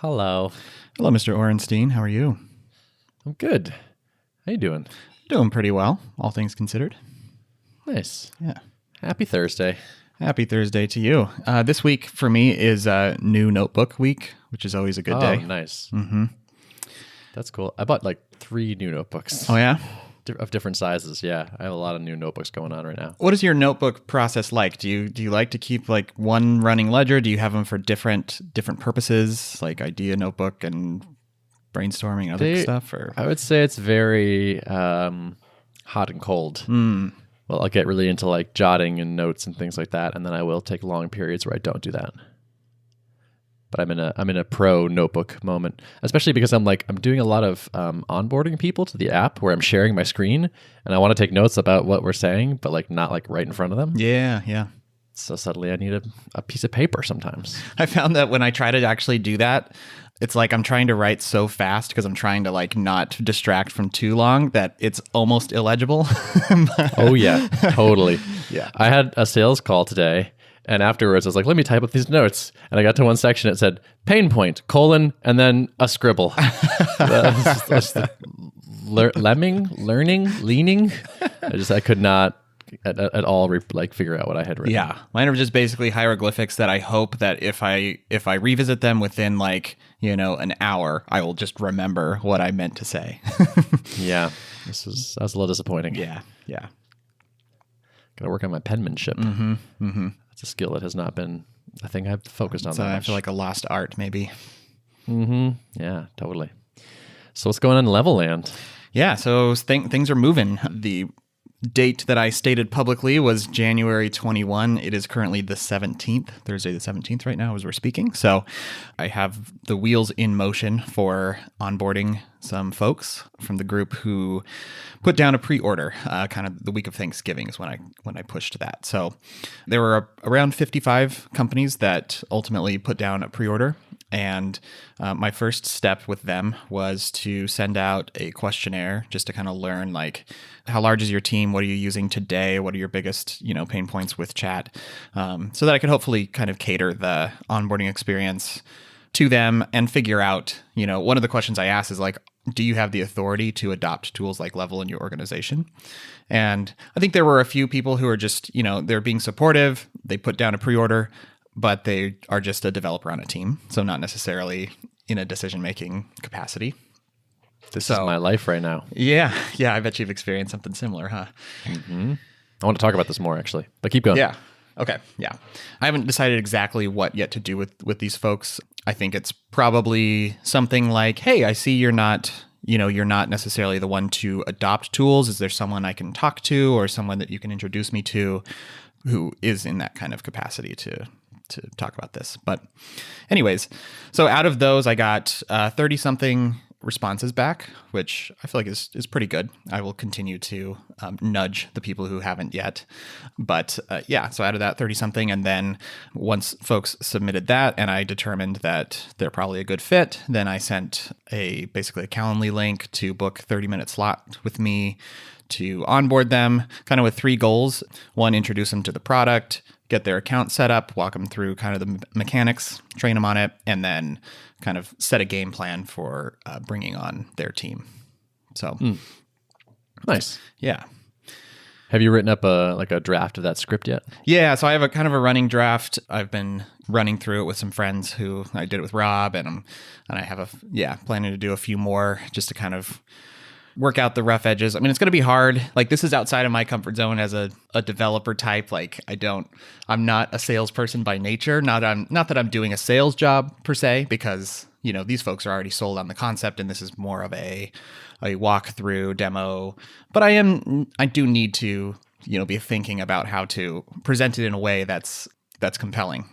Hello. Hello, Mr. Orenstein. How are you? I'm good. How you doing? Doing pretty well, all things considered. Nice. Yeah. Happy Thursday. Happy Thursday to you. This week for me is new notebook week, which is always a good day. Oh, nice. Mm-hmm. That's cool. I bought like 3 new notebooks. Oh, yeah? Of different sizes. Yeah. I have a lot of new notebooks going on right now. What is your notebook process like? Do you like to keep like one running ledger? Do you have them for different purposes, like idea notebook and brainstorming, other stuff? Or I would say it's very hot and cold. Well, I'll get really into like jotting and notes and things like that, and then I will take long periods where I don't do that. But I'm in a pro notebook moment, especially because I'm doing a lot of onboarding people to the app where I'm sharing my screen, and I want to take notes about what we're saying, but like not like right in front of them. Yeah. So suddenly I need a piece of paper sometimes. I found that when I try to actually do that, it's like I'm trying to write so fast because I'm trying to like not distract from too long that it's almost illegible. Oh yeah, totally. Yeah. I had a sales call today, and afterwards I was like, let me type up these notes. And I got to one section, it said pain point, colon, and then a scribble. Leaning. I could not at all figure out what I had written. Yeah, mine are just basically hieroglyphics that I hope that if I revisit them within like, an hour, I will just remember what I meant to say. Yeah, that was a little disappointing. Yeah. Got to work on my penmanship. That's a skill that has not been a thing I've focused on that much. I feel like a lost art, maybe. Yeah, totally. So what's going on in Levelland? Yeah, so things are moving. The date that I stated publicly was January 21. It is currently the 17th, Thursday the 17th right now as we're speaking. So I have the wheels in motion for onboarding some folks from the group who put down a pre-order. Kind of the week of Thanksgiving is when I pushed that. So there were around 55 companies that ultimately put down a pre-order. And my first step with them was to send out a questionnaire just to kind of learn, like, how large is your team? What are you using today? What are your biggest, pain points with chat? So that I could hopefully kind of cater the onboarding experience to them and figure out, one of the questions I asked is like, do you have the authority to adopt tools like Level in your organization? And I think there were a few people who are just, they're being supportive. They put down a pre-order, but they are just a developer on a team, so not necessarily in a decision-making capacity. This is my life right now. Yeah, I bet you've experienced something similar, huh? Mm-hmm. I want to talk about this more, actually, but keep going. Yeah, okay, yeah. I haven't decided exactly what yet to do with these folks. I think it's probably something like, hey, I see you're not necessarily the one to adopt tools. Is there someone I can talk to or someone that you can introduce me to who is in that kind of capacity to talk about this? But anyways, so out of those, I got 30-something responses back, which I feel like is pretty good. I will continue to nudge the people who haven't yet. But so out of that 30-something, and then once folks submitted that and I determined that they're probably a good fit, then I sent basically a Calendly link to book 30-minute slot with me to onboard them, kind of with 3 goals. 1, introduce them to the product, get their account set up, walk them through kind of the mechanics, train them on it, and then kind of set a game plan for bringing on their team. So nice. Yeah. Have you written up a draft of that script yet? Yeah, so I have a kind of a running draft. I've been running through it with some friends who I did it with Rob, and I have planning to do a few more just to kind of work out the rough edges. I mean, it's going to be hard. Like, this is outside of my comfort zone as a developer type. Like, I'm not a salesperson by nature. Not that I'm doing a sales job per se, because, these folks are already sold on the concept and this is more of a walkthrough demo. But I do need to, be thinking about how to present it in a way that's compelling.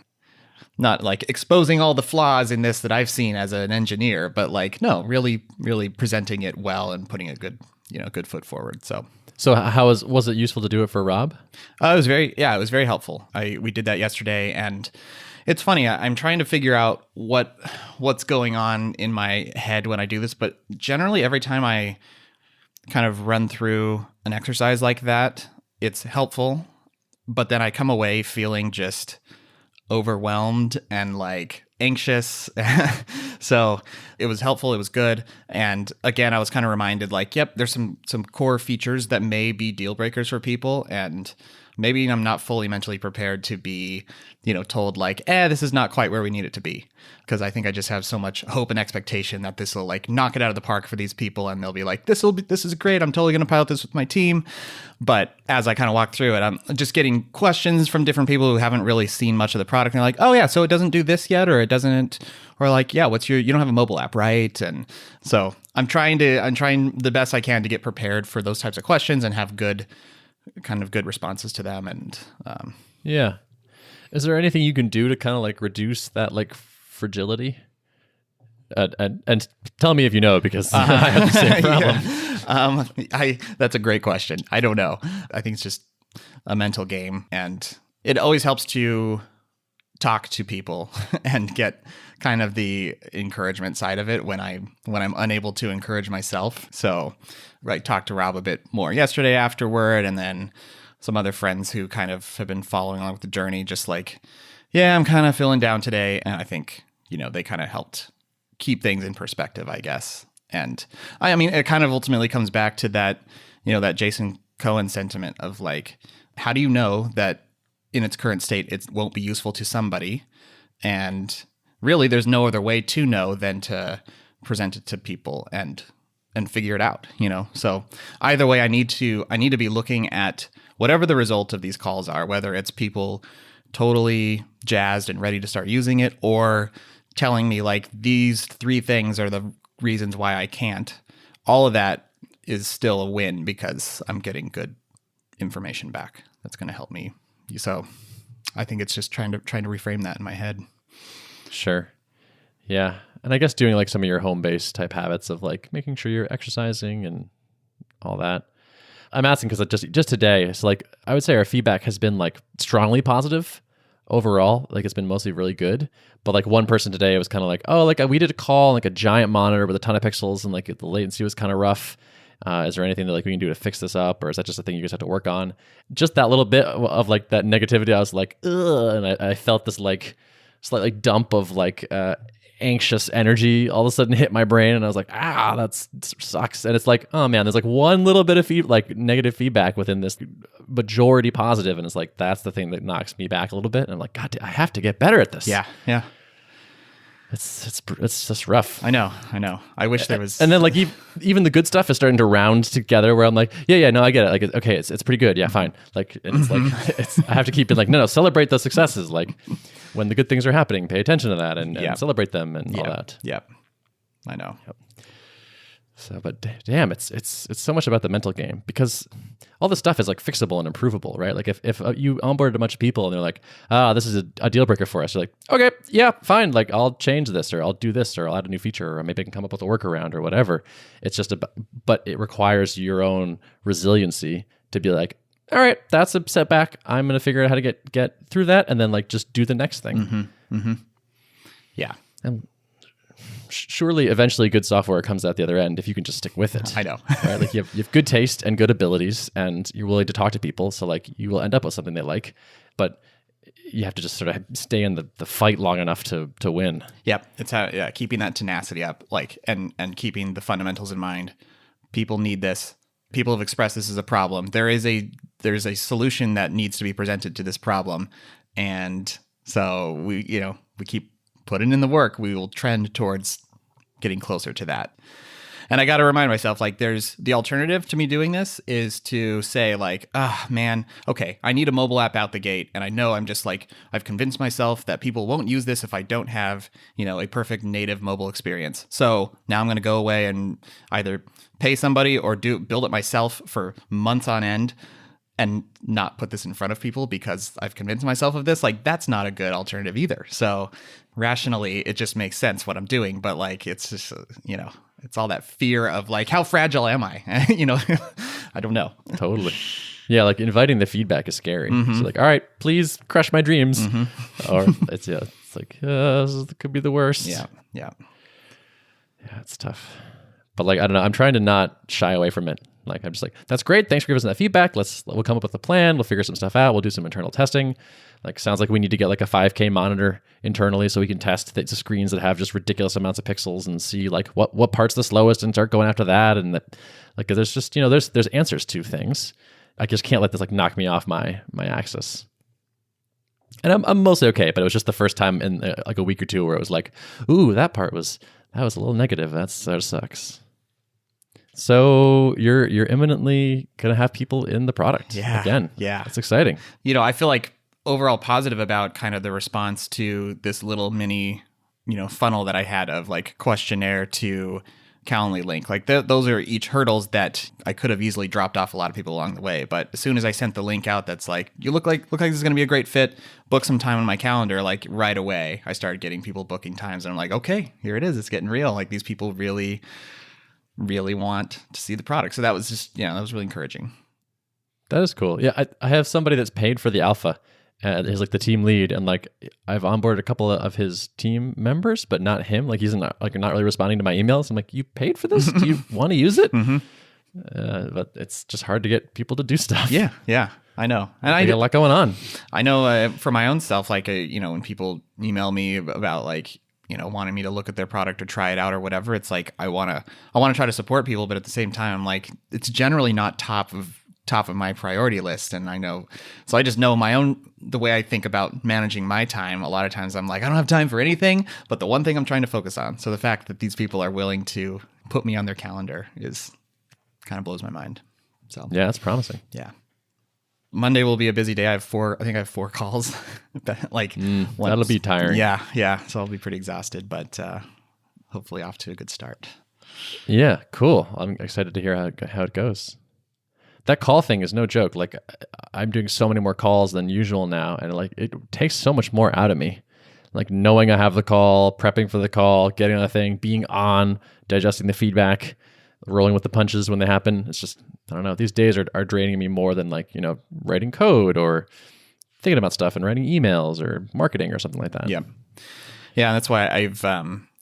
Not like exposing all the flaws in this that I've seen as an engineer, but like, no, really, really presenting it well and putting a good foot forward. So how was it useful to do it for Rob? It was very helpful. We did that yesterday, and it's funny. I'm trying to figure out what's going on in my head when I do this, but generally every time I kind of run through an exercise like that, it's helpful, but then I come away feeling just overwhelmed and like anxious. So it was helpful. It was good. And again, I was kind of reminded like, yep, there's some core features that may be deal breakers for people. And maybe I'm not fully mentally prepared to be, told like, this is not quite where we need it to be. Because I think I just have so much hope and expectation that this will like knock it out of the park for these people. And they'll be like, this is great. I'm totally going to pilot this with my team. But as I kind of walk through it, I'm just getting questions from different people who haven't really seen much of the product. And they're like, oh yeah, so it doesn't do this yet, or it doesn't, or like, yeah, you don't have a mobile app, right? And so I'm trying the best I can to get prepared for those types of questions and have good responses to them. And yeah. Is there anything you can do to kind of like reduce that like fragility? And tell me if you know, because I have the same problem. Yeah. That's a great question. I don't know. I think it's just a mental game, and it always helps to talk to people and get kind of the encouragement side of it when I'm unable to encourage myself. So, right, talked to Rob a bit more yesterday afterward, and then some other friends who kind of have been following along with the journey, just like, yeah, I'm kind of feeling down today. And I think, they kind of helped keep things in perspective, I guess. And I mean, it kind of ultimately comes back to that, that Jason Cohen sentiment of like, how do you know that in its current state, it won't be useful to somebody? And really, there's no other way to know than to present it to people and figure it out, So either way, I need to be looking at whatever the result of these calls are, whether it's people totally jazzed and ready to start using it, or telling me like these 3 things are the reasons why I can't. All of that is still a win because I'm getting good information back. That's going to help me. So I think it's just trying to reframe that in my head. Sure. Yeah. And I guess doing like some of your home-based type habits of like making sure you're exercising and all that. I'm asking because just today, it's like I would say our feedback has been like strongly positive overall. Like it's been mostly really good. But like one person today was kind of like, oh, like we did a call on like a giant monitor with a ton of pixels and like the latency was kind of rough. Is there anything that like we can do to fix this up, or is that just a thing you just have to work on? Just that little bit of like that negativity, I was like, ugh, and I felt this like slight like dump of like anxious energy all of a sudden hit my brain, and I was like, that sucks. And it's like, oh man, there's like one little bit of negative feedback within this majority positive, and it's like that's the thing that knocks me back a little bit. And I'm like, God, I have to get better at this. Yeah. It's just rough. I know. I wish there was. And then like even the good stuff is starting to round together where I'm like, yeah, no, I get it. Like, okay, it's pretty good. Yeah, fine. Like, and it's like I have to keep it like, no, celebrate the successes. Like when the good things are happening, pay attention to that and celebrate them and all that. Yep. I know. Yep. So, but damn, it's so much about the mental game, because all this stuff is like fixable and improvable, right? Like if you onboarded a bunch of people and they're like, this is a deal breaker for us, you're like, okay, yeah, fine. Like I'll change this, or I'll do this, or I'll add a new feature, or maybe I can come up with a workaround or whatever. It's just but it requires your own resiliency to be like, all right, that's a setback. I'm going to figure out how to get through that, and then like just do the next thing. Mm-hmm. Mm-hmm. Yeah. And surely eventually good software comes out the other end if you can just stick with it. I know. Right? Like you have good taste and good abilities, and you're willing to talk to people, so like you will end up with something they like, but you have to just sort of stay in the fight long enough to win. Yep. It's keeping that tenacity up, like and keeping the fundamentals in mind. People need this. People have expressed this as a problem. There's a solution that needs to be presented to this problem, and so we keep putting in the work. We will trend towards getting closer to that. And I got to remind myself, like, there's the alternative to me doing this is to say like, man, okay, I need a mobile app out the gate. And I know I'm just like, I've convinced myself that people won't use this if I don't have, a perfect native mobile experience. So now I'm going to go away and either pay somebody or build it myself for months on end and not put this in front of people because I've convinced myself of this. Like, that's not a good alternative either. So rationally, it just makes sense what I'm doing. But like, it's just, it's all that fear of like, how fragile am I? I don't know. Totally. Yeah. Like inviting the feedback is scary. Mm-hmm. So like, all right, please crush my dreams. Mm-hmm. Or it's like, this could be the worst. Yeah. Yeah. Yeah. It's tough. But like, I don't know. I'm trying to not shy away from it. Like, I'm just like, that's great. Thanks for giving us that feedback. We'll come up with a plan. We'll figure some stuff out. We'll do some internal testing. Like, sounds like we need to get like a 5K monitor internally so we can test the screens that have just ridiculous amounts of pixels and see like what part's the slowest and start going after that. And that, like, there's just, there's answers to things. I just can't let this like knock me off my axis. And I'm mostly okay, but it was just the first time in like a week or two where it was like, ooh, that was a little negative. That sucks. So you're imminently gonna have people in the product again. Yeah, that's exciting. I feel like overall positive about kind of the response to this little mini, funnel that I had of like questionnaire to Calendly link. Like those are each hurdles that I could have easily dropped off a lot of people along the way. But as soon as I sent the link out, that's like, you look like this is going to be a great fit. Book some time on my calendar. Like right away, I started getting people booking times, and I'm like, okay, here it is. It's getting real. Like these people really, really want to see the product. So that was just, that was really encouraging. That is cool. Yeah, I have somebody that's paid for the alpha. He's like the team lead, and like I've onboarded a couple of his team members, but not him. Like he's not really responding to my emails. I'm like, you paid for this? Do you want to use it? Mm-hmm. But it's just hard to get people to do stuff. Yeah, I know. And I got a lot going on. I know for my own self, like when people email me about like wanting me to look at their product or try it out or whatever, it's like I want to try to support people, but at the same time, I'm like, it's generally not top of my priority list. And I know, so I just know the way I think about managing my time. A lot of times I'm like, I don't have time for anything but the one thing I'm trying to focus on. So the fact that these people are willing to put me on their calendar is kind of blows my mind. So yeah, it's promising. Yeah. Monday will be a busy day. I think I have 4 calls. That'll be tiring. Yeah. So I'll be pretty exhausted, but hopefully off to a good start. Yeah, cool. I'm excited to hear how it goes. That call thing is no joke. Like I'm doing so many more calls than usual now, and like it takes so much more out of me. Like knowing I have the call, prepping for the call, getting on the thing, being on, digesting the feedback, rolling with the punches when they happen. It's just, I don't know. These days are draining me more than like, writing code or thinking about stuff and writing emails or marketing or something like that. Yeah. Yeah. That's why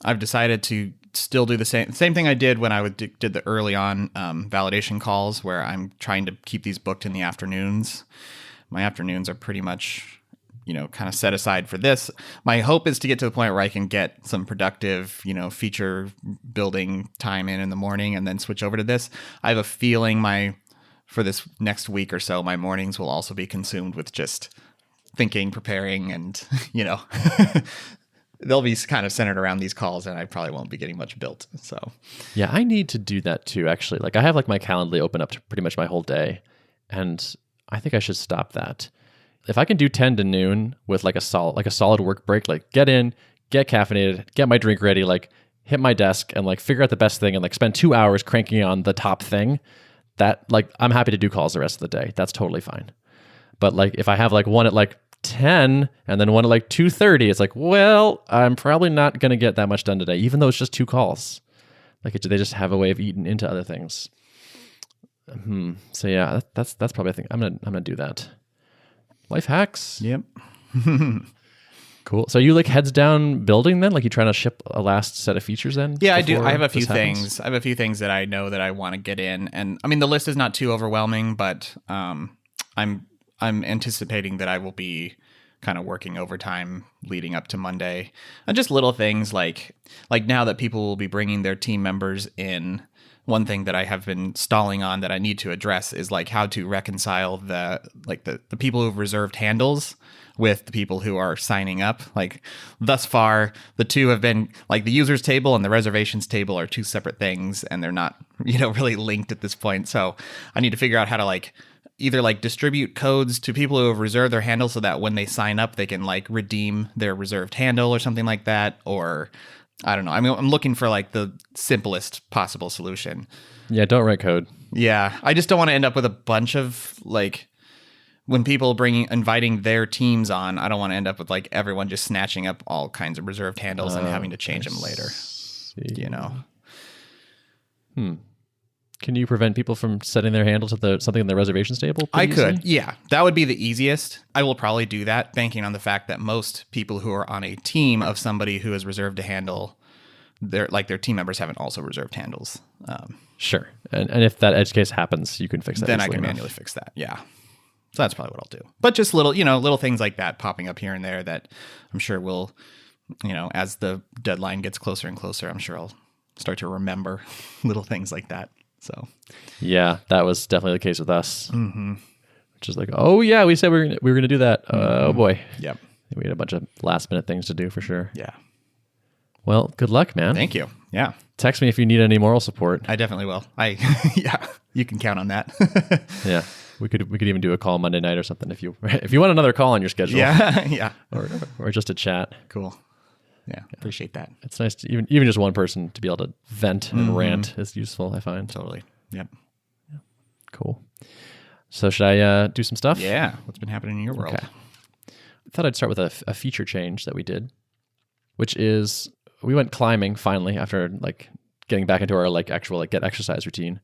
I've decided to still do the same thing I did when I did the early on validation calls, where I'm trying to keep these booked in the afternoons. My afternoons are pretty much, kind of set aside for this. My hope is to get to the point where I can get some productive, feature building time in the morning and then switch over to this. I have a feeling for this next week or so, my mornings will also be consumed with just thinking, preparing, and, they'll be kind of centered around these calls, and I probably won't be getting much built. So yeah, I need to do that too, actually. Like I have like my Calendly open up to pretty much my whole day, and I think I should stop that. If I can do 10 to noon with like a solid work break, like get in, get caffeinated, get my drink ready, like hit my desk and like figure out the best thing and like spend 2 hours cranking on the top thing, that like I'm happy to do calls the rest of the day. That's totally fine. But like if I have like one at like 10 and then one at like 2:30, it's like, well, I'm probably not going to get that much done today, even though it's just 2 calls. Like they just have a way of eating into other things. So yeah, that's probably a thing. I'm gonna do that. Life hacks. Yep. Cool. So you like heads down building then? Like you trying to ship a last set of features then? Yeah, I do. I have a few things. I have a few things that I know that I want to get in, and I mean the list is not too overwhelming, but I'm anticipating that I will be kind of working overtime leading up to Monday, and just little things like now that people will be bringing their team members in. One thing that I have been stalling on that I need to address is like how to reconcile the people who've reserved handles with the people who are signing up. Like thus far, the two have been like the users table and the reservations table are 2 separate things, and they're not, really linked at this point. So I need to figure out how to either distribute codes to people who have reserved their handle so that when they sign up, they can redeem their reserved handle or something like that. Or I don't know. I mean, I'm looking for the simplest possible solution. Yeah, don't write code. Yeah, I just don't want to end up with a bunch of when people inviting their teams on. I don't want to end up with everyone just snatching up all kinds of reserved handles and having to change them later. Can you prevent people from setting their handle to something in the reservations table? I could. Yeah, that would be the easiest. I will probably do that, banking on the fact that most people who are on a team of somebody who has reserved a handle their team members haven't also reserved handles. Sure. And if that edge case happens, you can fix that. Then I can manually fix that. Yeah. So that's probably what I'll do. But just little things like that popping up here and there that I'm sure will, as the deadline gets closer and closer, I'm sure I'll start to remember little things like that. So yeah, that was definitely the case with us. Which is like, oh yeah, we said we were gonna do that. Oh boy. Yep. We had a bunch of last minute things to do for sure. Yeah. Well, good luck, man. Thank you. Yeah. Text me if you need any moral support. I definitely will. Yeah, you can count on that. Yeah. We could even do a call Monday night or something if you want another call on your schedule. Yeah. Yeah. Or just a chat. Cool. Yeah. Appreciate that. It's nice to even just one person to be able to vent and rant is useful, I find. Totally. Yep. Yeah. Cool. So should I do some stuff? Yeah. What's been happening in your world? Okay. I thought I'd start with a feature change that we did, which is we went climbing finally after getting back into our actual get exercise routine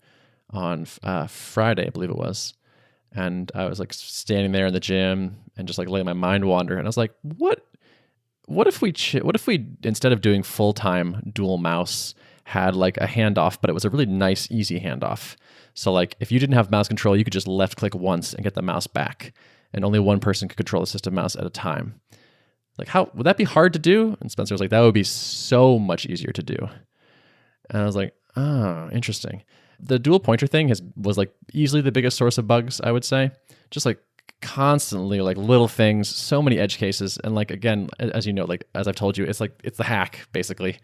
on Friday, I believe it was. And I was standing there in the gym and just letting my mind wander. And I was like, what if we instead of doing full-time dual mouse had a handoff, but it was a really nice, easy handoff. So if you didn't have mouse control, you could just left click once and get the mouse back. And only one person could control the system mouse at a time. How would that be hard to do? And Spencer was like, that would be so much easier to do. And I was like, oh, interesting. The dual pointer thing was easily the biggest source of bugs, I would say. Just constantly little things, so many edge cases. And again, as you know, as I've told you, it's the hack basically.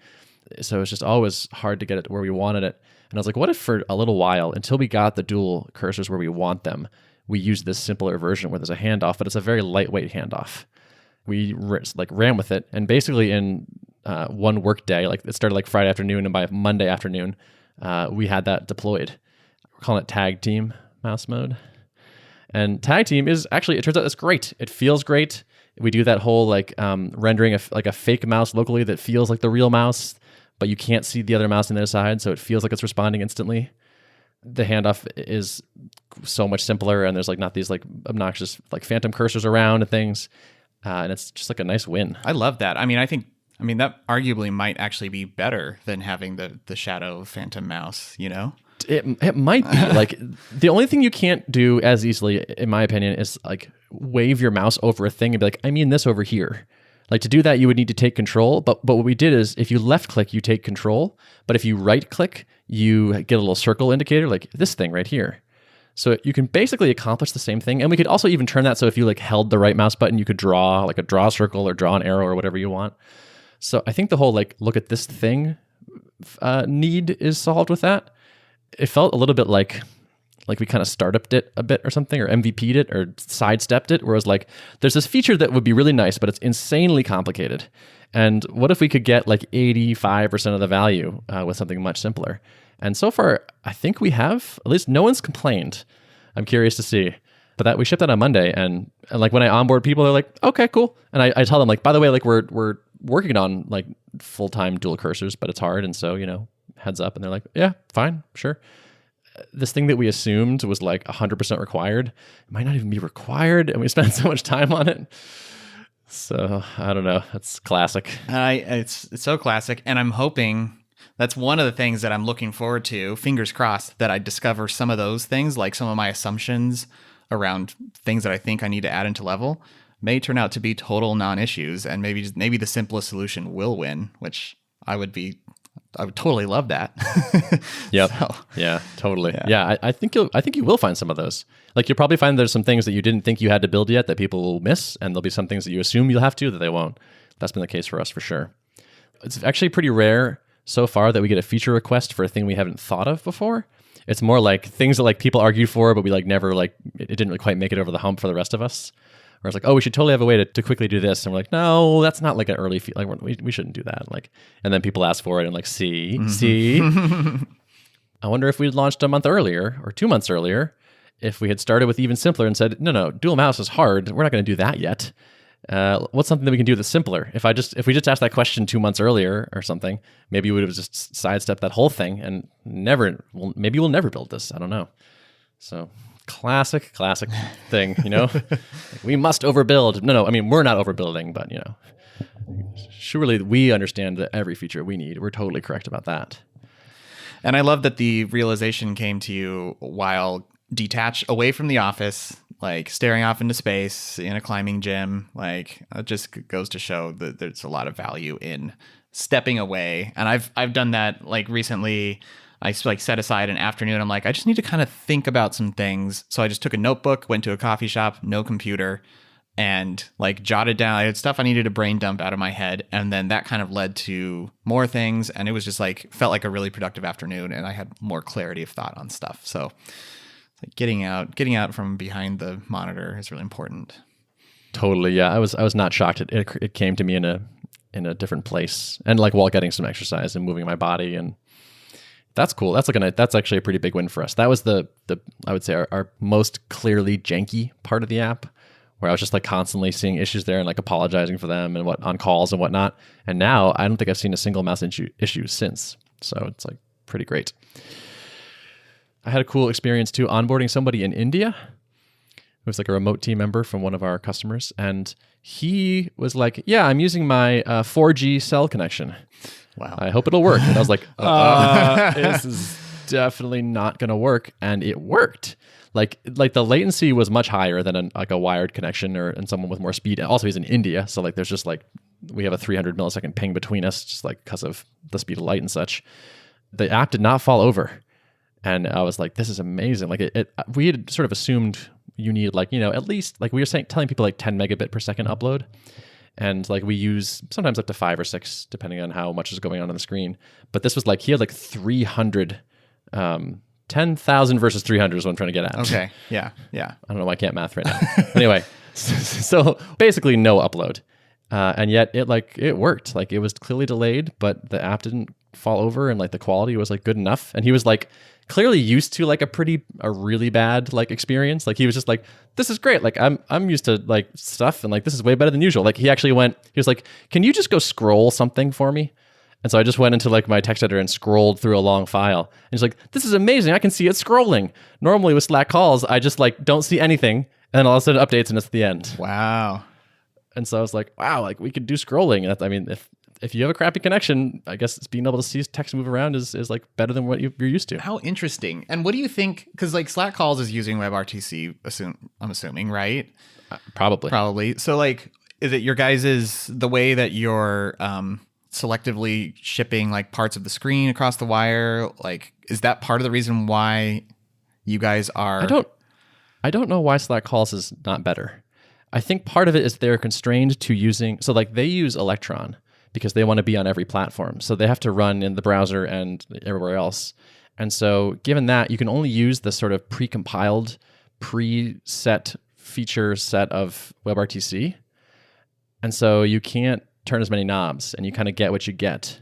So it's just always hard to get it where we wanted it. And I was like, what if for a little while, until we got the dual cursors where we want them, we use this simpler version where there's a handoff, but it's a very lightweight handoff. We ran with it, and basically in one work day, it started Friday afternoon, and by Monday afternoon, we had that deployed. We're calling it tag team mouse mode. And tag team is actually, it turns out it's great. It feels great. We do that whole rendering a fake mouse locally that feels like the real mouse, but you can't see the other mouse on the other side, so it feels like it's responding instantly. The handoff is so much simpler, and there's not these obnoxious phantom cursors around and things, and it's just a nice win. I love that. I mean, that arguably might actually be better than having the shadow phantom mouse. It might be the only thing you can't do as easily, in my opinion, is wave your mouse over a thing and be I mean this over here. To do that, you would need to take control. But what we did is, if you left click, you take control. But if you right click, you get a little circle indicator, this thing right here. So you can basically accomplish the same thing. And we could also even turn that so if you held the right mouse button, you could draw a draw circle or draw an arrow or whatever you want. So I think the whole look at this thing need is solved with that. It felt a little bit like we kind of startuped it a bit or something, or MVP'd it or sidestepped it, whereas there's this feature that would be really nice, but it's insanely complicated. And what if we could get 85% of the value with something much simpler? And so far, I think we have. At least no one's complained. I'm curious to see. But that we shipped that on Monday, and when I onboard people, they're like, okay, cool. And I tell them by the way, we're working on full-time dual cursors, but it's hard, and so heads up. And they're like, yeah, fine, sure. This thing that we assumed was 100% required, it might not even be required, and we spent so much time on it. So I don't know. That's classic. It's so classic, and I'm hoping that's one of the things that I'm looking forward to. Fingers crossed that I discover some of those things, some of my assumptions around things that I think I need to add into level, may turn out to be total non-issues, and maybe the simplest solution will win, which I would totally love that. Yep. So, yeah, totally. Yeah, I think you will find some of those. You'll probably find there's some things that you didn't think you had to build yet that people will miss, and there'll be some things that you assume you'll have to that they won't. That's been the case for us for sure. It's actually pretty rare so far that we get a feature request for a thing we haven't thought of before. It's more things that people argue for, but we never it didn't really quite make it over the hump for the rest of us. Where it's oh, we should totally have a way to quickly do this, and we're no, that's not an early we shouldn't do that. And then people ask for it, and see. I wonder if we'd launched a month earlier or 2 months earlier, if we had started with even simpler and said, no, dual mouse is hard. We're not going to do that yet. What's something that we can do that's simpler? If we just asked that question 2 months earlier or something, maybe we would have just sidestepped that whole thing and maybe we'll never build this. I don't know. So classic thing, we must overbuild. No, I mean, we're not overbuilding, but surely we understand that every feature we need. We're totally correct about that. And I love that the realization came to you while detached away from the office, like staring off into space in a climbing gym. Like, it just goes to show that there's a lot of value in stepping away. And I've done that like recently. I like set aside an afternoon. I'm like, I just need to kind of think about some things. So I just took a notebook, went to a coffee shop, no computer, and like jotted down. I had stuff I needed to brain dump out of my head. And then that kind of led to more things. And it was just like, felt like a really productive afternoon. And I had more clarity of thought on stuff. So like getting out from behind the monitor is really important. Totally. Yeah. I was not shocked. It came to me in a different place, and like while getting some exercise and moving my body, and that's cool. That's actually a pretty big win for us. That was the I would say our most clearly janky part of the app, where I was just like constantly seeing issues there and like apologizing for them and what on calls and whatnot. And now I don't think I've seen a single mouse issue since. So it's like pretty great. I had a cool experience too, onboarding somebody in India. It was like a remote team member from one of our customers, and he was like, "Yeah, I'm using my 4G cell connection. Wow. I hope it'll work." And I was like, "This is definitely not going to work," and it worked. Like the latency was much higher than a wired connection and someone with more speed. And also, he's in India, so like there's just like we have a 300 millisecond ping between us, just like because of the speed of light and such. The app did not fall over, and I was like, "This is amazing!" Like we had sort of assumed you need like, at least like we were telling people like 10 megabit per second upload. And like we use sometimes up to 5 or 6, depending on how much is going on the screen. But this was like, he had like 300, 10,000 versus 300 is what I'm trying to get at. Okay. Yeah. Yeah. I don't know why I can't math right now. Anyway, so basically no upload. And yet it worked. Like it was clearly delayed, but the app didn't fall over, and like the quality was like good enough. And he was like clearly used to like a really bad like experience. Like he was just like, "This is great. Like I'm used to like stuff, and like this is way better than usual." Like he was like, "Can you just go scroll something for me?" And so I just went into like my text editor and scrolled through a long file. And he's like, "This is amazing. I can see it scrolling." Normally with Slack calls, I just like don't see anything, and then all of a sudden it updates and it's the end. Wow. And so I was like, wow, like we could do scrolling. I mean, if you have a crappy connection, I guess being able to see text move around is like better than what you're used to. How interesting. And what do you think? Because like Slack calls is using WebRTC, I'm assuming, right? Probably. So like, is it your guys's, the way that you're selectively shipping like parts of the screen across the wire? Like, is that part of the reason why you guys are? I don't know why Slack calls is not better. I think part of it is they're constrained to using, so like they use Electron because they want to be on every platform. So they have to run in the browser and everywhere else. And so given that, you can only use the sort of pre-compiled, preset feature set of WebRTC. And so you can't turn as many knobs, and you kind of get what you get.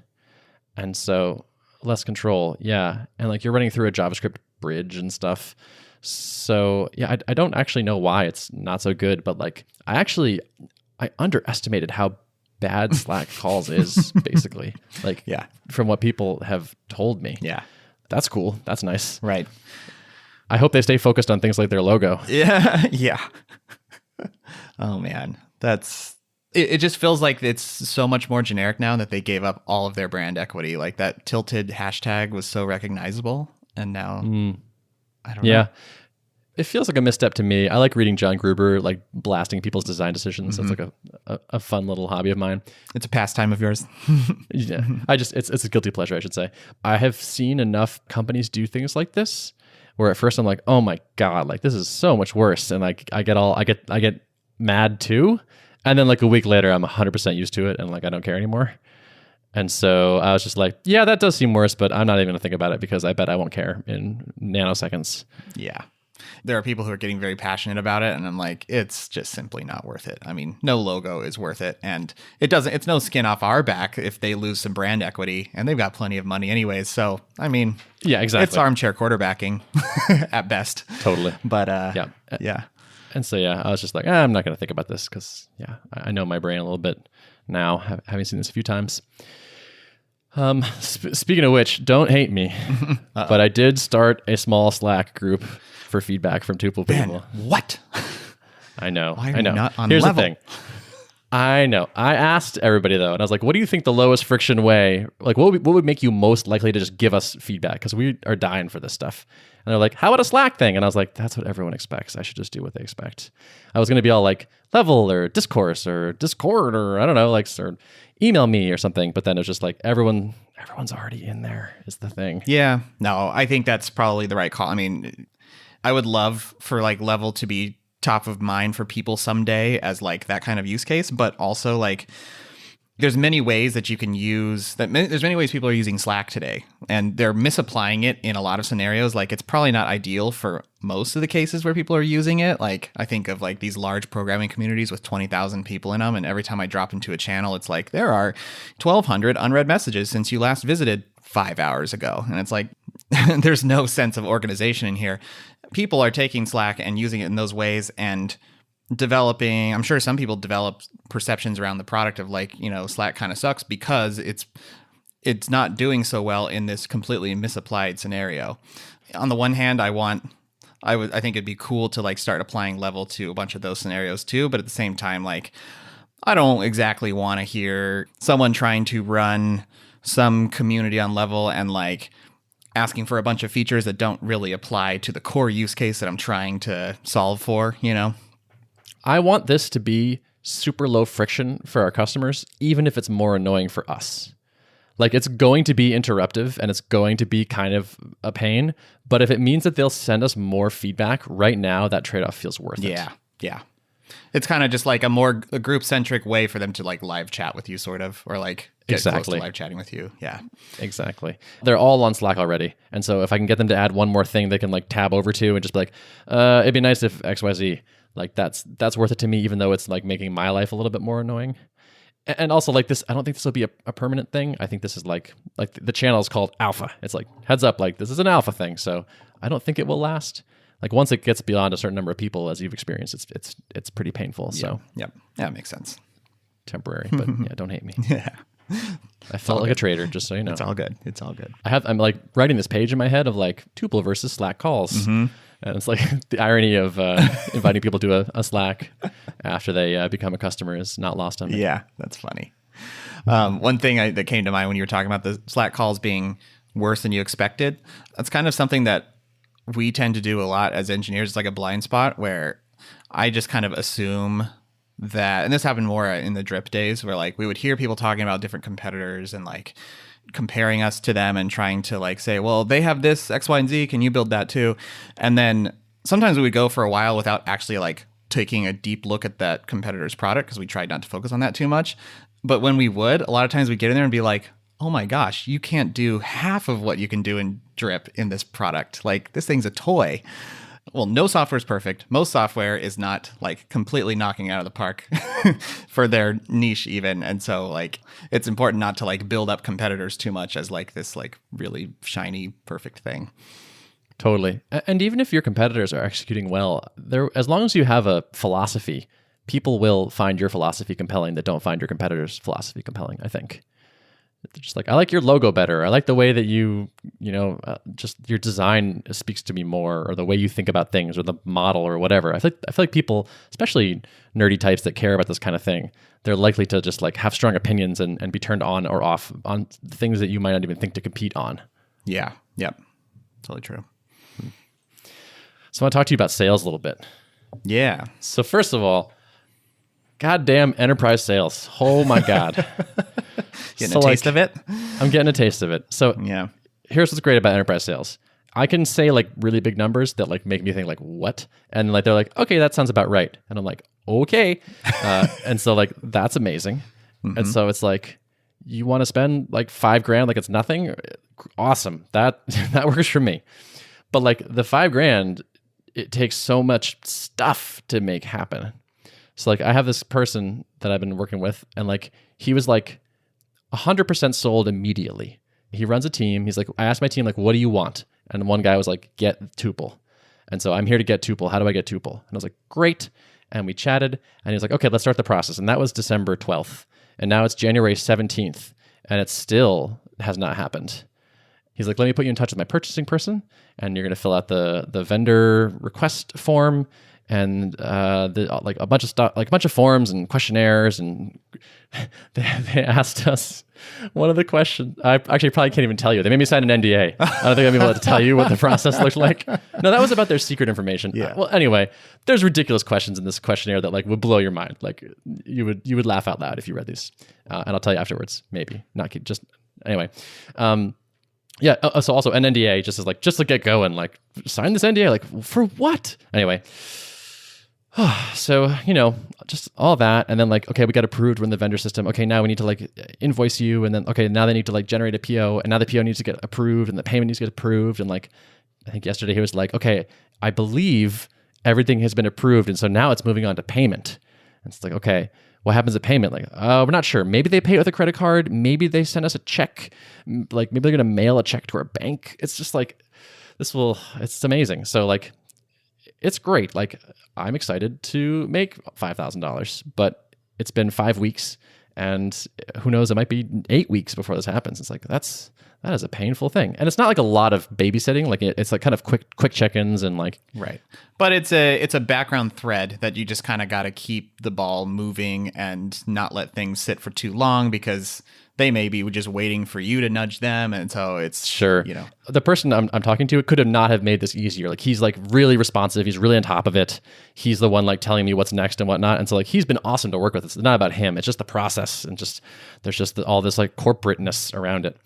And so less control. Yeah. And like you're running through a JavaScript bridge and stuff. So yeah, I don't actually know why it's not so good, but like I underestimated how bad Slack calls is basically. Like, yeah, from what people have told me. Yeah. That's cool. That's nice. Right. I hope they stay focused on things like their logo. Yeah. Yeah. Oh man. It just feels like it's so much more generic now that they gave up all of their brand equity. Like that tilted hashtag was so recognizable, and now I don't know. Yeah. It feels like a misstep to me. I like reading John Gruber, like blasting people's design decisions. Mm-hmm. It's like a fun little hobby of mine. It's a pastime of yours. Yeah. It's a guilty pleasure, I should say. I have seen enough companies do things like this where at first I'm like, oh my God, like this is so much worse. And like I get mad too. And then like a week later, I'm 100% used to it, and like I don't care anymore. And so I was just like, yeah, that does seem worse, but I'm not even going to think about it because I bet I won't care in nanoseconds. Yeah. There are people who are getting very passionate about it, and I'm like, it's just simply not worth it. I mean, no logo is worth it, and it's no skin off our back if they lose some brand equity, and they've got plenty of money anyways. So, I mean, yeah, exactly. It's armchair quarterbacking at best. Totally. But yeah. And so, yeah, I was just like, I'm not going to think about this because, yeah, I know my brain a little bit now, having seen this a few times. Speaking of which, don't hate me, but I did start a small Slack group for feedback from Tuple people. What? I know. Why are you not on Here's level? the thing. I know. I asked everybody though, and I was like, what do you think the lowest friction way, like what would make you most likely to just give us feedback? Because we are dying for this stuff. And they're like, how about a Slack thing? And I was like, that's what everyone expects. I should just do what they expect. I was going to be all like Level or Discourse or Discord or I don't know, like or email me or something. But then it was just like everyone's already in there is the thing. Yeah. No, I think that's probably the right call. I mean, I would love for like Level to be top of mind for people someday as like that kind of use case, but also like there's many ways that you can use that. There's many ways people are using Slack today, and they're misapplying it in a lot of scenarios. Like it's probably not ideal for most of the cases where people are using it. Like I think of like these large programming communities with 20,000 people in them, and every time I drop into a channel, it's like there are 1,200 unread messages since you last visited 5 hours ago, and it's like there's no sense of organization in here. People are taking Slack and using it in those ways and developing, I'm sure some people develop perceptions around the product of like, you know, Slack kind of sucks because it's not doing so well in this completely misapplied scenario. On the one hand, I think it'd be cool to like start applying Level to a bunch of those scenarios too, but at the same time, like I don't exactly want to hear someone trying to run some community on Level and like asking for a bunch of features that don't really apply to the core use case that I'm trying to solve for, you know? I want this to be super low friction for our customers, even if it's more annoying for us. Like it's going to be interruptive and it's going to be kind of a pain, but if it means that they'll send us more feedback right now, that trade-off feels worth it. Yeah. It's kind of just like a group-centric way for them to like live chat with you sort of, or like get close to live chatting with you. Yeah. Exactly. They're all on Slack already. And so if I can get them to add one more thing they can like tab over to and just be like, it'd be nice if XYZ, like that's worth it to me, even though it's like making my life a little bit more annoying. And also like this, I don't think this will be a permanent thing. I think this is like the channel is called alpha. It's like heads up, like this is an alpha thing. So I don't think it will last. Like once it gets beyond a certain number of people, as you've experienced, it's pretty painful. So yeah, it makes sense. Temporary, but yeah, don't hate me. Yeah, I felt like a traitor, just so you know. It's all good. I'm like writing this page in my head of like Tuple versus Slack calls, and it's like the irony of inviting people to a Slack after they become a customer is not lost on me. Yeah, that's funny. One thing that came to mind when you were talking about the Slack calls being worse than you expected, that's kind of something that we tend to do a lot as engineers. It's like a blind spot where I just kind of assume that, and this happened more in the drip days where like we would hear people talking about different competitors and like comparing us to them and trying to like say, well, they have this X, Y, and Z. Can you build that too? And then sometimes we would go for a while without actually like taking a deep look at that competitor's product because we tried not to focus on that too much. But when we would, a lot of times we'd get in there and be like, oh my gosh, you can't do half of what you can do in drip in this product. Like this thing's a toy. Well, no software is perfect. Most software is not like completely knocking out of the park for their niche even. And so like it's important not to like build up competitors too much as like this like really shiny, perfect thing. Totally. And even if your competitors are executing well, as long as you have a philosophy, people will find your philosophy compelling that don't find your competitor's philosophy compelling, I think. They're just like, I like your logo better. I like the way that just your design speaks to me more, or the way you think about things, or the model, or whatever. I feel like people, especially nerdy types that care about this kind of thing, they're likely to just like have strong opinions and be turned on or off on things that you might not even think to compete on. Yeah. Yep. Totally true. So I want to talk to you about sales a little bit. Yeah. So first of all, goddamn enterprise sales. Oh my God. Getting a taste of it? I'm getting a taste of it. So yeah, here's what's great about enterprise sales. I can say like really big numbers that like make me think like, what? And like, they're like, okay, that sounds about right. And I'm like, okay. And so like, that's amazing. Mm-hmm. And so it's like, you want to spend like $5,000 like it's nothing? Awesome. That works for me. But like the $5,000, it takes so much stuff to make happen. So like I have this person that I've been working with, and like he was like 100% sold immediately. He runs a team. He's like, I asked my team, like, what do you want? And one guy was like, get Tuple. And so I'm here to get Tuple. How do I get Tuple? And I was like, great. And we chatted, and he was like, okay, let's start the process. And that was December 12th. And now it's January 17th, and it still has not happened. He's like, let me put you in touch with my purchasing person, and you're going to fill out the vendor request form, and like a bunch of stuff, like a bunch of forms and questionnaires, and they asked us one of the questions. I actually probably can't even tell you. They made me sign an NDA. I don't think I'm able to tell you what the process looked like. No, that was about their secret information. Yeah. Well, anyway, there's ridiculous questions in this questionnaire that like would blow your mind. Like you would laugh out loud if you read these, and I'll tell you afterwards. Maybe not. Just anyway. Yeah. So also an NDA just to get going, like sign this NDA, like for what? Anyway. So, just all that. And then like, okay, we got approved in the vendor system. Okay, now we need to like invoice you. And then, okay, now they need to like generate a PO, and now the PO needs to get approved and the payment needs to get approved. And like, I think yesterday he was like, okay, I believe everything has been approved. And so now it's moving on to payment. And it's like, okay, what happens at payment? Like, we're not sure. Maybe they pay it with a credit card. Maybe they send us a check. Like maybe they're going to mail a check to our bank. It's just like, it's amazing. So like, it's great. Like I'm excited to make $5,000, but it's been 5 weeks, and who knows, it might be 8 weeks before this happens. It's like, that is a painful thing. And it's not like a lot of babysitting. Like it's like kind of quick check-ins and like, right. But it's a background thread that you just kind of got to keep the ball moving and not let things sit for too long, because they may be just waiting for you to nudge them. And so it's sure. The person I'm talking to could have not have made this easier. Like he's like really responsive. He's really on top of it. He's the one like telling me what's next and whatnot. And so like, he's been awesome to work with. It's not about him. It's just the process, and just, there's just all this like corporateness around it.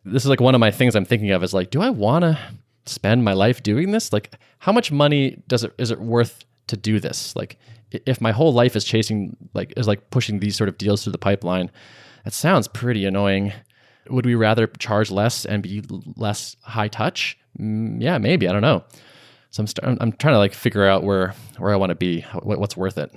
This is like one of my things I'm thinking of is like, do I want to spend my life doing this? Like how much money is it worth to do this? Like if my whole life is pushing these sort of deals through the pipeline, that sounds pretty annoying. Would we rather charge less and be less high touch? Yeah, maybe. I don't know. So I'm trying to like figure out where I want to be, what's worth it.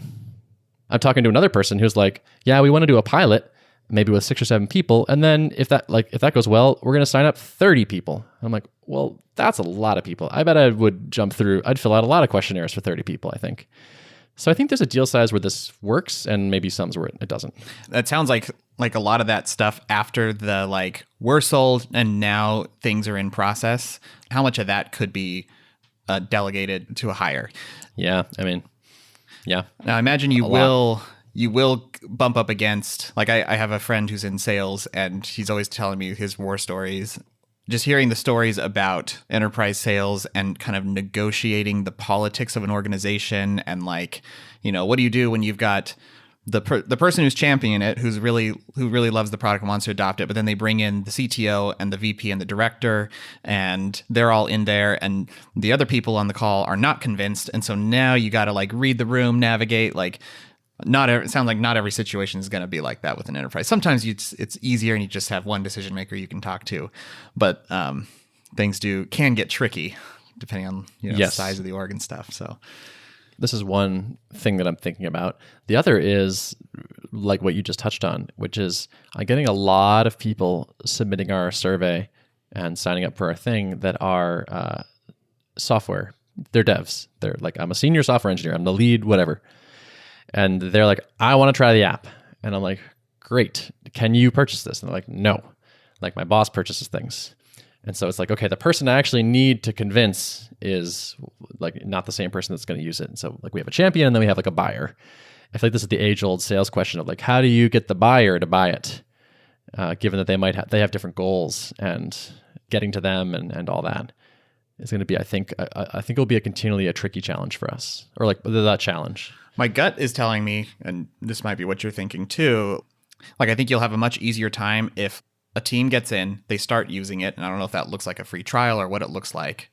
I'm talking to another person who's like, yeah, we want to do a pilot, maybe with 6 or 7 people, and then if that goes well, we're going to sign up 30 people. I'm like, well, that's a lot of people. I bet I would I'd fill out a lot of questionnaires for 30 people, I think. So I think there's a deal size where this works, and maybe some where it doesn't. That sounds like a lot of that stuff after the like, we're sold and now things are in process. How much of that could be delegated to a hire? Yeah, I mean, yeah. Now I imagine you will bump up against, like I have a friend who's in sales, and he's always telling me his war stories. Just hearing the stories about enterprise sales and kind of negotiating the politics of an organization, and like, what do you do when you've got the person who's championing it, who really loves the product and wants to adopt it, but then they bring in the CTO and the VP and the director, and they're all in there, and the other people on the call are not convinced, and so now you got to like read the room, navigate, like. It sounds like not every situation is going to be like that with an enterprise. Sometimes it's easier and you just have one decision maker you can talk to, but things can get tricky depending on the size of the org and stuff. So this is one thing that I'm thinking about. The other is like what you just touched on, which is I'm getting a lot of people submitting our survey and signing up for our thing that are software. They're devs. They're like, I'm a senior software engineer. I'm the lead, whatever. And they're like, I want to try the app. And I'm like, great. Can you purchase this? And they're like, no. Like my boss purchases things. And so it's like, okay, the person I actually need to convince is like not the same person that's going to use it. And so like we have a champion, and then we have like a buyer. I feel like this is the age-old sales question of like, how do you get the buyer to buy it? Given that they have different goals, and getting to them and all that is going to be, I think it'll be continually a tricky challenge for us, or like that challenge. My gut is telling me, and this might be what you're thinking too, like I think you'll have a much easier time if a team gets in, they start using it, and I don't know if that looks like a free trial or what it looks like,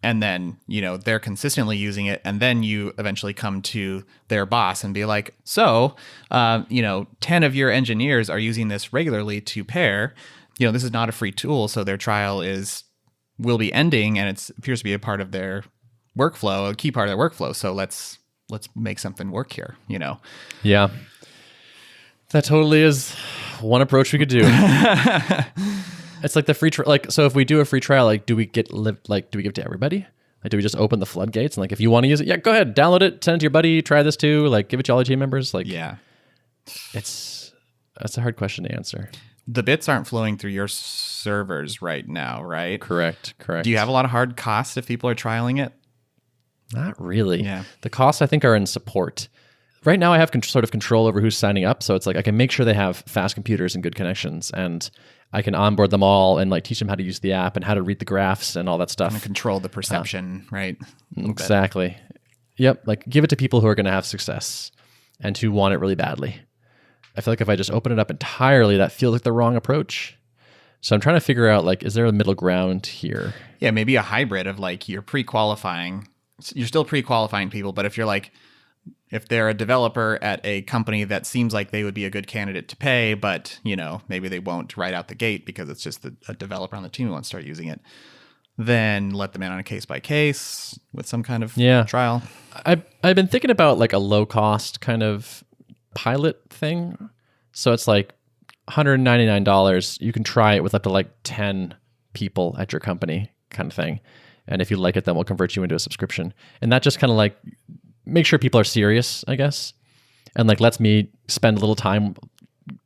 and then, they're consistently using it, and then you eventually come to their boss and be like, so, 10 of your engineers are using this regularly to pair, this is not a free tool, so their trial will be ending, and it appears to be a part of their workflow, a key part of their workflow, so let's make something work here, Yeah. That totally is one approach we could do. It's like the free trial. Like, so if we do a free trial, like, do we give it to everybody? Like, do we just open the floodgates? And like, if you want to use it, yeah, go ahead, download it, send it to your buddy, try this too. Like, give it to all your team members. Like, yeah, that's a hard question to answer. The bits aren't flowing through your servers right now, right? Correct. Do you have a lot of hard costs if people are trialing it? Not really. Yeah. The costs, I think, are in support. Right now, I have sort of control over who's signing up. So it's like I can make sure they have fast computers and good connections, and I can onboard them all and like teach them how to use the app and how to read the graphs and all that stuff. And control the perception, right? Exactly. Yep. Like give it to people who are going to have success and who want it really badly. I feel like if I just open it up entirely, that feels like the wrong approach. So I'm trying to figure out, like, is there a middle ground here? Yeah, maybe a hybrid of like you're pre-qualifying. You're still pre-qualifying people, but if you're like, if they're a developer at a company that seems like they would be a good candidate to pay, but, you know, maybe they won't right out the gate because it's just a developer on the team who wants to start using it, then let them in on a case-by-case with some kind of trial. I've been thinking about like a low-cost kind of pilot thing. So it's like $199. You can try it with up to like 10 people at your company kind of thing. And if you like it, then we'll convert you into a subscription. And that just kind of like make sure people are serious, I guess. And like lets me spend a little time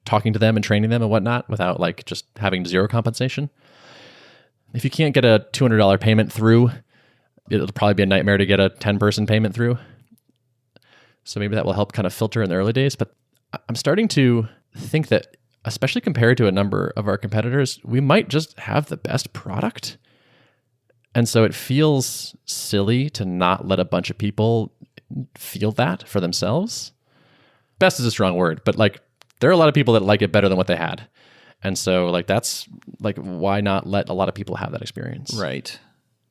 talking to them and training them and whatnot without like just having zero compensation. If you can't get a $200 payment through, it'll probably be a nightmare to get a 10-person payment through. So maybe that will help kind of filter in the early days. But I'm starting to think that, especially compared to a number of our competitors, we might just have the best product. And so it feels silly to not let a bunch of people feel that for themselves. Best is a strong word, but like there are a lot of people that like it better than what they had. And so like that's like, why not let a lot of people have that experience? Right.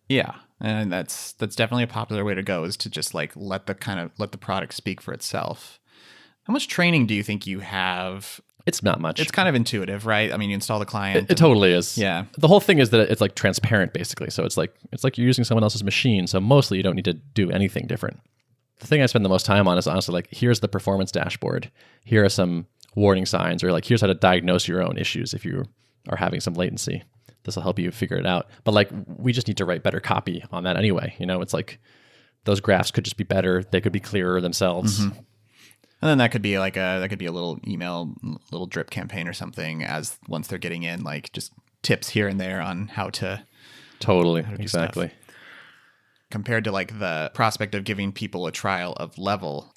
Yeah. And that's definitely a popular way to go, is to just like let the product speak for itself. How much training do you think you have? It's not much. It's kind of intuitive, right? I mean, you install the client. It totally is. Yeah. The whole thing is that it's like transparent, basically. So it's like you're using someone else's machine. So mostly you don't need to do anything different. The thing I spend the most time on is honestly like, here's the performance dashboard. Here are some warning signs, or like, here's how to diagnose your own issues if you are having some latency. This will help you figure it out. But like, we just need to write better copy on that anyway. You know, it's like those graphs could just be better. They could be clearer themselves. Mm-hmm. And then that could be like a little email, little drip campaign or something, as once they're getting in, like just tips here and there on how to exactly stuff. Compared to like the prospect of giving people a trial of Level.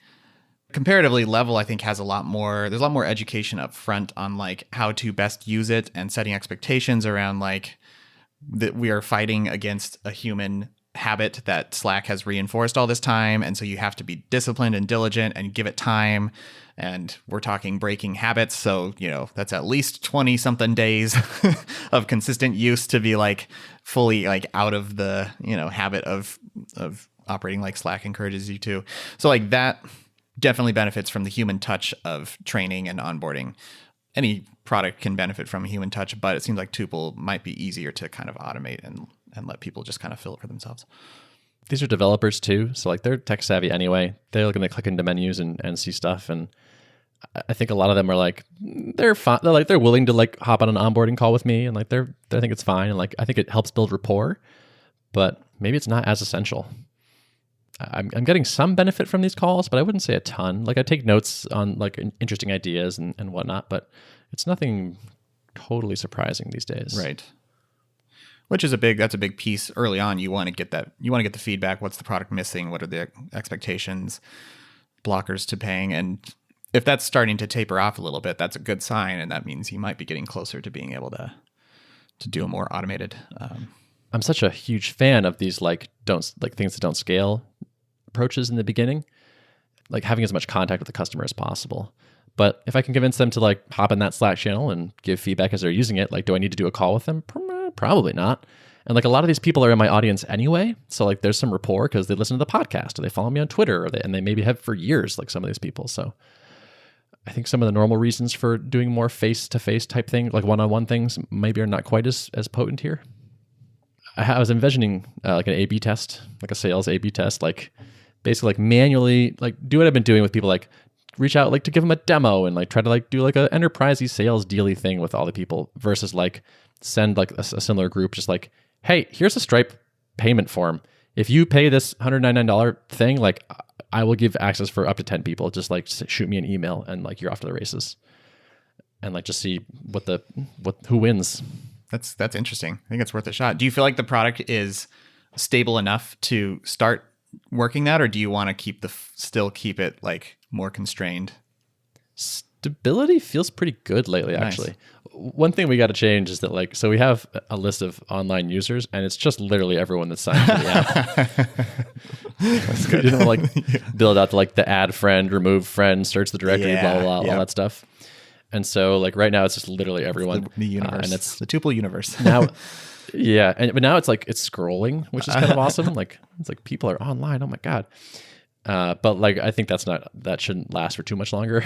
Comparatively, Level, I think, there's a lot more education up front on like how to best use it and setting expectations around like that we are fighting against a human habit that Slack has reinforced all this time. And so you have to be disciplined and diligent and give it time. And we're talking breaking habits. So, you know, that's at least 20 something days of consistent use to be like fully like out of the, you know, habit of operating like Slack encourages you to. So like that definitely benefits from the human touch of training and onboarding. Any product can benefit from a human touch, but it seems like Tuple might be easier to kind of automate and let people just kind of fill it for themselves. These are developers too. So like they're tech savvy anyway. They're going to click into menus and see stuff. And I think a lot of them are like, they're fine. They're willing to like hop on an onboarding call with me. And like, they think it's fine. And like, I think it helps build rapport, but maybe it's not as essential. I'm getting some benefit from these calls, but I wouldn't say a ton. Like I take notes on like interesting ideas and whatnot, but it's nothing totally surprising these days. Right. Which is that's a big piece early on. You want to get the feedback. What's the product missing? What are the expectations, blockers to paying? And if that's starting to taper off a little bit, that's a good sign. And that means you might be getting closer to being able to do a more automated. I'm such a huge fan of these things that don't scale approaches in the beginning, like having as much contact with the customer as possible. But if I can convince them to like hop in that Slack channel and give feedback as they're using it, like, do I need to do a call with them? Probably not. And like a lot of these people are in my audience anyway. So like there's some rapport because they listen to the podcast or they follow me on Twitter and they maybe have for years, like some of these people. So I think some of the normal reasons for doing more face-to-face type thing, like one-on-one things, maybe are not quite as potent here. I was envisioning like an A/B test, like a sales A/B test, like basically like manually like do what I've been doing with people, like reach out like to give them a demo and like try to like do like an enterprisey sales dealy thing with all the people versus like send like a similar group just like, hey, here's a Stripe payment form. If you pay this $199 thing, like I will give access for up to 10 people. Just like shoot me an email and like you're off to the races. And like just see who wins. That's interesting. I think it's worth a shot. Do you feel like the product is stable enough to start working that, or do you want to still keep it like more constrained? Stability feels pretty good lately, actually. Nice. One thing we got to change is that, like, so we have a list of online users, and it's just literally everyone that's signed to the app. That's good. You know, like build out the add friend, remove friend, search the directory, blah, blah, blah, all that stuff. And so, like, right now it's just literally everyone. The universe. And it's the Tuple universe. Now, yeah. But now it's like, it's scrolling, which is kind of awesome. Like, it's like people are online. Oh my God. But like, I think that shouldn't last for too much longer.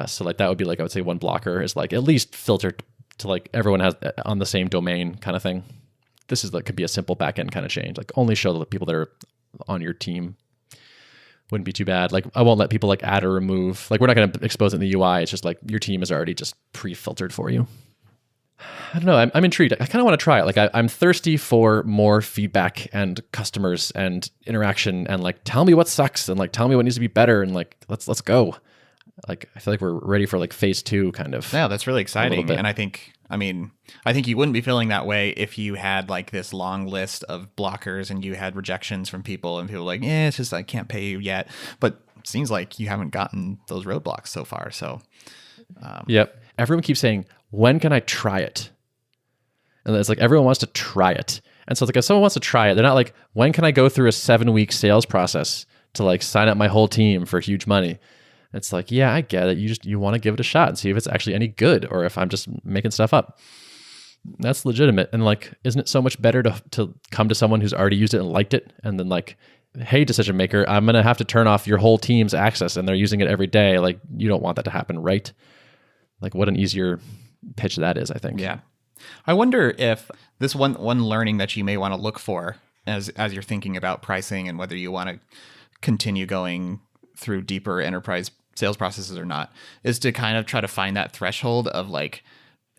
So like that would be like, I would say one blocker is like at least filtered to like everyone has on the same domain kind of thing. This is like, could be a simple backend kind of change. Like only show the people that are on your team. Wouldn't be too bad. Like I won't let people like add or remove. Like we're not going to expose it in the UI. It's just like your team is already just pre-filtered for you. I don't know. I'm intrigued. I kind of want to try it. Like I'm thirsty for more feedback and customers and interaction and like tell me what sucks and like tell me what needs to be better and like let's go. Like I feel like we're ready for like phase 2 kind of. Yeah, that's really exciting. And I think you wouldn't be feeling that way if you had like this long list of blockers and you had rejections from people and people like, yeah, it's just I can't pay you yet. But it seems like you haven't gotten those roadblocks so far. So yep. Everyone keeps saying, when can I try it? And it's like everyone wants to try it. And so it's like if someone wants to try it, they're not like, when can I go through a 7-week sales process to like sign up my whole team for huge money? It's like, yeah, I get it. You want to give it a shot and see if it's actually any good or if I'm just making stuff up. That's legitimate. And like, isn't it so much better to come to someone who's already used it and liked it and then like, hey, decision maker, I'm going to have to turn off your whole team's access and they're using it every day. Like, you don't want that to happen, right? Like, what an easier pitch that is, I think. Yeah. I wonder if this one learning that you may want to look for as you're thinking about pricing and whether you want to continue going through deeper enterprise sales processes or not, is to kind of try to find that threshold of like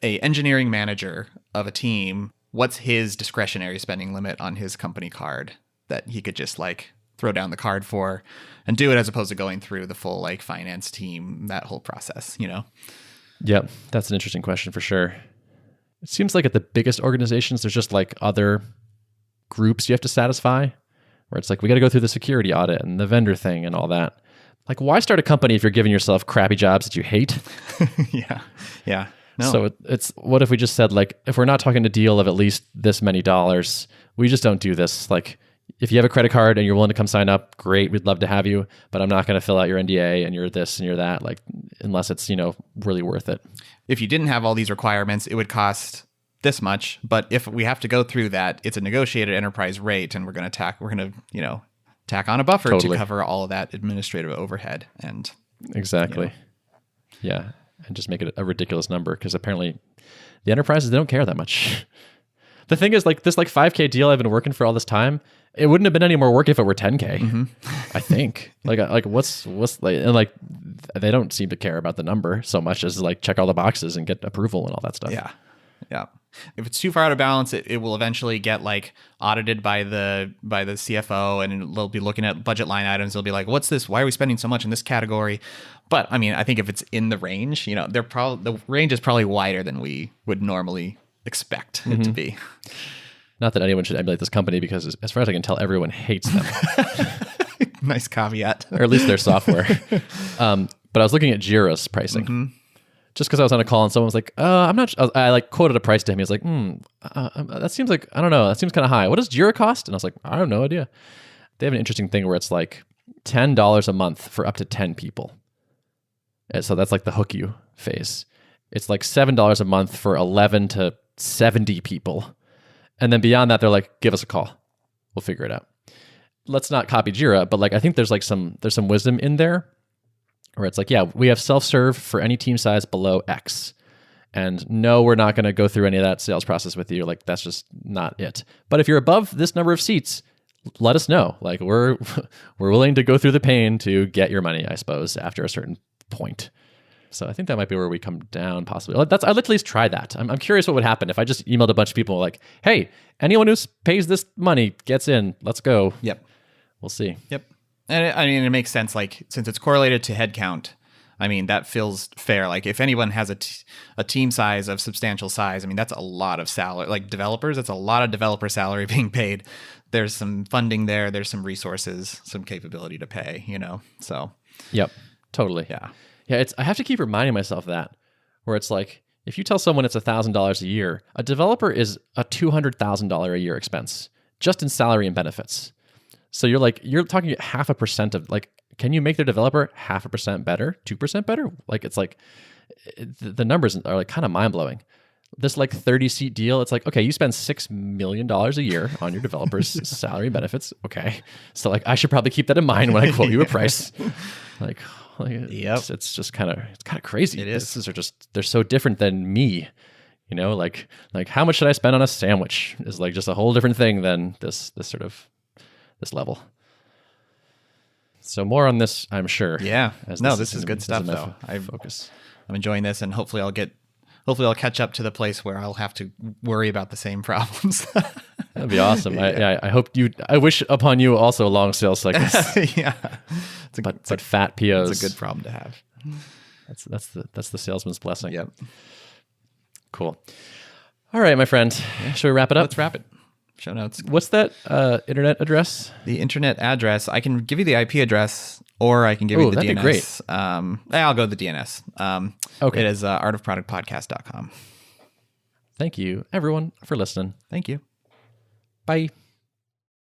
a engineering manager of a team. What's his discretionary spending limit on his company card that he could just like throw down the card for and do it as opposed to going through the full like finance team, that whole process, you know? Yeah, that's an interesting question for sure. It seems like at the biggest organizations, there's just like other groups you have to satisfy where it's like, we got to go through the security audit and the vendor thing and all that. Like, why start a company if you're giving yourself crappy jobs that you hate? Yeah. No. So it's, what if we just said, like, if we're not talking a deal of at least this many dollars, we just don't do this. Like, if you have a credit card and you're willing to come sign up, great, we'd love to have you, but I'm not going to fill out your NDA and you're this and you're that, like, unless it's, really worth it. If you didn't have all these requirements, it would cost this much. But if we have to go through that, it's a negotiated enterprise rate, and we're going to tack on a buffer to cover all of that administrative overhead. And exactly. Yeah. And just make it a ridiculous number, because apparently the enterprises, they don't care that much. The thing is, like, this like 5K deal I've been working for all this time, it wouldn't have been any more work if it were 10K. Mm-hmm. I think. Like what's like, and like they don't seem to care about the number so much as like check all the boxes and get approval and all that stuff. Yeah. Yeah. If it's too far out of balance, it will eventually get like audited by the CFO, and they'll be looking at budget line items. They'll be like, what's this? Why are we spending so much in this category? But I mean, I think if it's in the range, the range is probably wider than we would normally expect it to be. Not that anyone should emulate this company, because as far as I can tell, everyone hates them. Nice caveat. Or at least their software. But I was looking at Jira's pricing. Just because I was on a call and someone was like, I'm not, I like quoted a price to him. He was like, that seems like, I don't know, that seems kind of high. What does Jira cost? And I was like, I have no idea. They have an interesting thing where it's like $10 a month for up to 10 people. And so that's like the hook you phase. It's like $7 a month for 11 to 70 people. And then beyond that, they're like, give us a call. We'll figure it out. Let's not copy Jira, but like, I think there's some wisdom in there where it's like, yeah, we have self-serve for any team size below X. And no, we're not going to go through any of that sales process with you. Like, that's just not it. But if you're above this number of seats, let us know. Like, we're willing to go through the pain to get your money, I suppose, after a certain point. So I think that might be where we come down, possibly. I'd at least try that. I'm curious what would happen if I just emailed a bunch of people like, hey, anyone who pays this money gets in. Let's go. Yep. We'll see. Yep. And it makes sense, like, since it's correlated to headcount, I mean, that feels fair. Like if anyone has a team size of substantial size, I mean, that's a lot of salary. Like developers, that's a lot of developer salary being paid. There's some funding there. There's some resources, some capability to pay, so. Yep, totally. Yeah. Yeah, I have to keep reminding myself that, where it's like, if you tell someone it's $1,000 a year, a developer is a $200,000 a year expense just in salary and benefits. So you're talking 0.5% of like, can you make their developer 0.5% better, 2% better? Like it's like the numbers are like kind of mind blowing. This like 30-seat deal, it's like, okay, you spend $6 million a year on your developers' salary and benefits. Okay, so like I should probably keep that in mind when I quote you a price. Like it's just kind of crazy. It is. Businesses are just, they're so different than me. Like how much should I spend on a sandwich is like just a whole different thing than this level. So more on this, I'm sure. Yeah. This is good stuff though. I'm enjoying this, and hopefully I'll catch up to the place where I'll have to worry about the same problems. That'd be awesome. Yeah. I wish upon you also long sales cycles. Yeah. But fat POs. It's a good problem to have. That's the salesman's blessing. Yep. Cool. All right, my friend. Should we wrap it up? Let's wrap it. Show notes. What's that internet address? The internet address. I can give you the IP address, or I can give you the that'd DNS. Be great. I'll go with the DNS. Okay. It is artofproductpodcast.com. Thank you, everyone, for listening. Thank you. Bye.